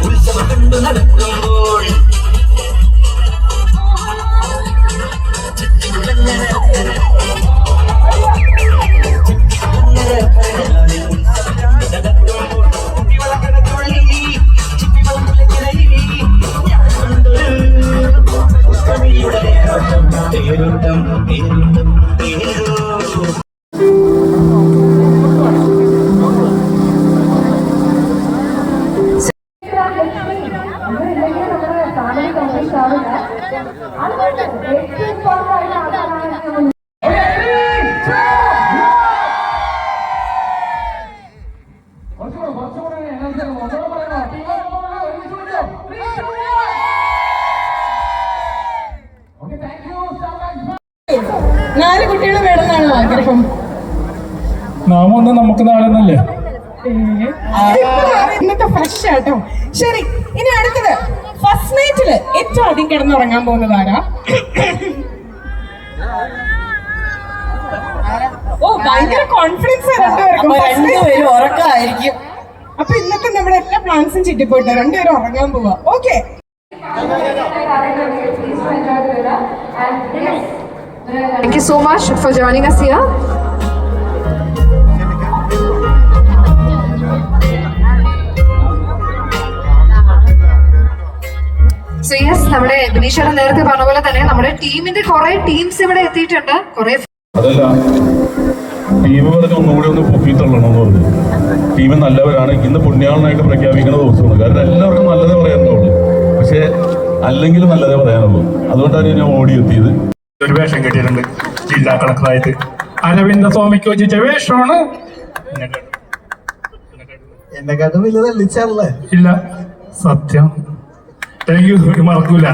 ഉത്സവം കണ്ടു നടക്കുമ്പോൾ നാല് കുട്ടികൾ വേണമെന്നാണ് ആഗ്രഹം. നാമൊന്നും നമുക്ക് നാളെന്നല്ലേ ഇന്നത്തെ ഫ്രഷ് ആട്ടോ. ശരി, ഇനി അടുത്തത് ഫസ്റ്റ് നൈറ്റില് ഏറ്റവും ആദ്യം കിടന്നുറങ്ങാൻ പോകുന്നതാരാ? ഓ, ഭയങ്കര കോൺഫിഡൻസ് രണ്ടുപേരും ഉറക്കമായിരിക്കും. അപ്പൊ ഇന്നത്തെ നമ്മുടെ എല്ലാ പ്ലാൻസും ചുറ്റിപ്പോയിട്ട് രണ്ടുപേരും ഉറങ്ങാൻ പോവാ. Okay, thank you so much for joining us here. So yes, നമ്മുടെ ബിനീഷേട്ടൻ നേരത്തെ പറഞ്ഞ പോലെ തന്നെ നമ്മുടെ ടീമിന്റെ കുറെ ടീംസ് ഇവിടെ എത്തിയിട്ടുണ്ട്. കുറെ അതല്ല, ടീം പറഞ്ഞ് ഒന്നുകൂടി ഒന്ന് പൊക്കിത്തള്ളണമെന്ന് പറഞ്ഞു. ടീം നല്ലവരാണ്. ഇന്ന് പുണ്യാളനായിട്ട് പ്രഖ്യാപിക്കുന്ന ദിവസമാണ്. കാരണം എല്ലാവർക്കും നല്ലതേ പറയാനുള്ളൂ, പക്ഷെ അല്ലെങ്കിൽ നല്ലതേ പറയാനുള്ളൂ. അതുകൊണ്ടാണ് ഞാൻ ഓടിയെത്തിയത്. ഒരു വേഷം കെട്ടിയിട്ടുണ്ട് ജില്ലാ കളക്ടറായിട്ട്. അരവിന്ദ സ്വാമിക്ക് വെച്ചിട്ട വേഷമാണ്. എന്നെ കാട്ടും വലുതല്ലേ? ഇല്ല, സത്യം. Thank you, മറക്കൂല.